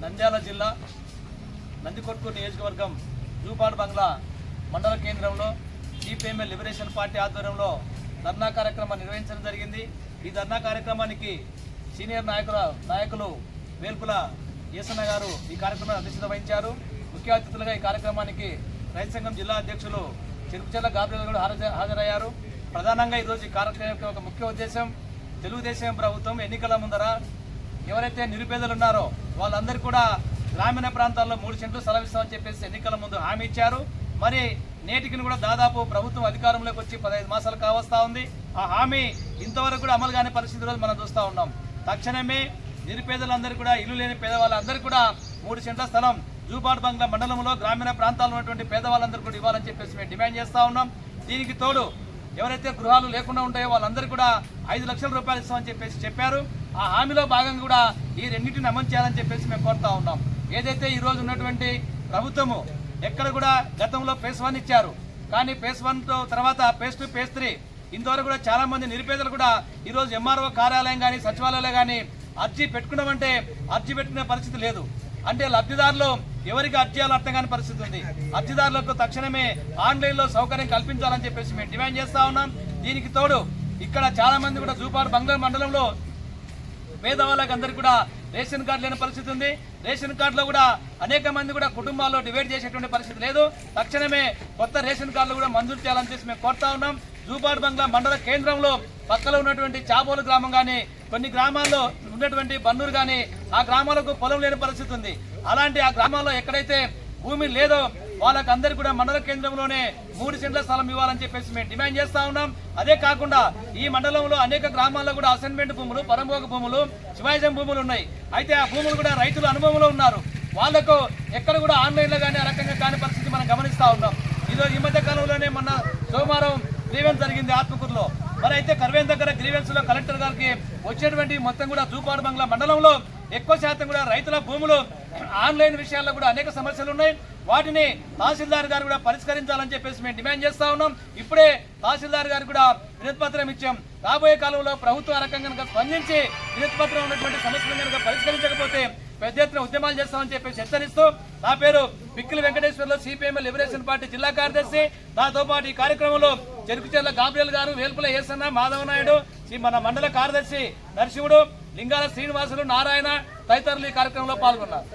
నంద్యాల జిల్లా నందికొట్కూరు నియోజకవర్గం జూపాడు బంగ్లా మండల కేంద్రంలో సిపిఎంఎల్ లిబరేషన్ పార్టీ ఆధ్వర్యంలో ధర్నా కార్యక్రమం నిర్వహించడం జరిగింది। ఈ ధర్నా కార్యక్రమానికి సీనియర్ నాయకులు వేల్పుల ఏసన్న గారు ఈ కార్యక్రమాన్ని అధ్యక్షత వహించారు। ముఖ్య అతిథులుగా ఈ కార్యక్రమానికి రైతు సంఘం జిల్లా అధ్యక్షులు చెరుకుచెర్ల గాబ్రియల్ కూడా హాజరయ్యారు। ప్రధానంగా ఈరోజు ఈ కార్యక్రమం యొక్క ఒక ముఖ్య ఉద్దేశం, తెలుగుదేశం ప్రభుత్వం ఎన్నికల ముందర ఎవరైతే నిరుపేదలు ఉన్నారో వాళ్ళందరూ కూడా గ్రామీణ ప్రాంతాల్లో 3 సెంట్లు స్థలం ఇస్తామని చెప్పేసి ఎన్నికల ముందు హామీ ఇచ్చారు। మరి నేటికి కూడా దాదాపు ప్రభుత్వం అధికారంలోకి వచ్చి 15 మాసాలు కావస్తా ఉంది। ఆ హామీ ఇంతవరకు కూడా అమలు కాని పరిస్థితి రోజు మనం చూస్తూ ఉన్నాం। తక్షణమే నిరుపేదలందరూ కూడా ఇల్లు లేని పేదవాళ్ళందరూ కూడా 3 సెంట్ల స్థలం జూపాడు బంగ్లా మండలంలో గ్రామీణ ప్రాంతాల్లో ఉన్నటువంటి పేదవాళ్ళందరూ కూడా ఇవ్వాలని చెప్పేసి మేము డిమాండ్ చేస్తూ ఉన్నాం। దీనికి తోడు ఎవరైతే గృహాలు లేకుండా ఉంటాయో వాళ్ళందరూ కూడా 5 లక్షల రూపాయలు ఇస్తామని చెప్పేసి చెప్పారు। ఆ హామీలో భాగంగా కూడా ఈ రెండింటిని అమలు చేయాలని చెప్పేసి మేము కోరుతా ఉన్నాం। ఏదైతే ఈ రోజు ఉన్నటువంటి ప్రభుత్వము ఎక్కడ కూడా గతంలో ఫేజ్ 1 ఇచ్చారు, కానీ ఫేజ్ 1 తర్వాత ఫేజ్ 2 ఫేజ్ 3 ఇంతవరకు కూడా చాలా మంది నిరుపేదలు కూడా ఈ రోజు ఎంఆర్ఓ కార్యాలయం కానీ సచివాలయాలు కానీ అర్జీ పెట్టుకున్నామంటే అర్జీ పెట్టుకునే పరిస్థితి లేదు। అంటే లబ్ధిదారులు ఎవరికి అర్జీ చేయాలో అర్థం కాని పరిస్థితి ఉంది। అర్జీదారులకు తక్షణమే ఆన్లైన్లో సౌకర్యం కల్పించాలని చెప్పేసి మేము డిమాండ్ చేస్తా ఉన్నాం। దీనికి తోడు ఇక్కడ చాలా మంది కూడా జూపాడు బంగ్లా మండలంలో పేదవాళ్ళకి అందరికీ కూడా రేషన్ కార్డు లేని పరిస్థితి ఉంది। రేషన్ కార్డులో కూడా అనేక మంది కూడా కుటుంబాల్లో డివైడ్ చేసేటువంటి పరిస్థితి లేదు। తక్షణమే కొత్త రేషన్ కార్డులు కూడా మంజూరు చేయాలని చెప్పి మేము కోరుతా ఉన్నాం। జూపాడు బంగ్లా మండల కేంద్రంలో పక్కలో ఉన్నటువంటి చాబోలు గ్రామం కానీ కొన్ని గ్రామాల్లో ఉన్నటువంటి బన్నూరు కానీ ఆ గ్రామాలకు పొలం లేని పరిస్థితి ఉంది। అలాంటి ఆ గ్రామాల్లో ఎక్కడైతే భూమి లేదో వాళ్ళకి అందరికీ కూడా మండల కేంద్రంలోనే 3 సెంట్ల స్థలం ఇవ్వాలని చెప్పేసి మేము డిమాండ్ చేస్తా ఉన్నాం। అదే కాకుండా ఈ మండలంలో అనేక గ్రామాల్లో కూడా అసైన్మెంట్ భూములు, పరంభోగ భూములు, శివాయిజం భూములు ఉన్నాయి। అయితే ఆ భూములు కూడా రైతుల అనుభవంలో ఉన్నారు, వాళ్లకు ఎక్కడ కూడా ఆన్లైన్లో కానీ ఆ రకంగా కాని పరిస్థితి మనం గమనిస్తా ఉన్నాం। ఈరోజు ఈ మధ్య కాలంలోనే మొన్న సోమవారం గ్రీవెన్స్ జరిగింది ఆత్మకూరులో। మరి అయితే కర్వేన్ దగ్గర గ్రీవెన్స్ లో కలెక్టర్ గారికి వచ్చేటువంటి మొత్తం కూడా జూపాడు బంగ్లా మండలంలో ఎక్కువ శాతం కూడా రైతుల భూములు ఆన్లైన్ విషయాల్లో కూడా అనేక సమస్యలు ఉన్నాయి। వాటిని తహసీల్దార్ గారు కూడా పరిష్కరించాలని చెప్పేసి మేము డిమాండ్ చేస్తా ఉన్నాం। ఇప్పుడే తహసీల్దార్ గారు కూడా వినతిపత్రం ఇచ్చాం। రాబోయే కాలంలో ప్రభుత్వం ఆ రకంగా కనుక స్పందించి వినతిపత్రం ఉన్నటువంటి సమస్యలను కనుక పరిష్కరించకపోతే పెద్ద ఎత్తున ఉద్యమాలు చేస్తామని చెప్పేసి హెచ్చరిస్తూ, నా పేరు Pikkili Venkateswarlu, CPML liberation party జిల్లా కార్యదర్శి। నాతో పాటు ఈ కార్యక్రమంలో చెరుకుచెర్ల గాబ్రియల్ గారు, వేల్పుల ఏసన్న, మాధవ నాయుడు, మన మండల కార్యదర్శి నరసింహుడు, లింగాల శ్రీనివాసులు, నారాయణ తదితరులు ఈ కార్యక్రమంలో పాల్గొన్నారు।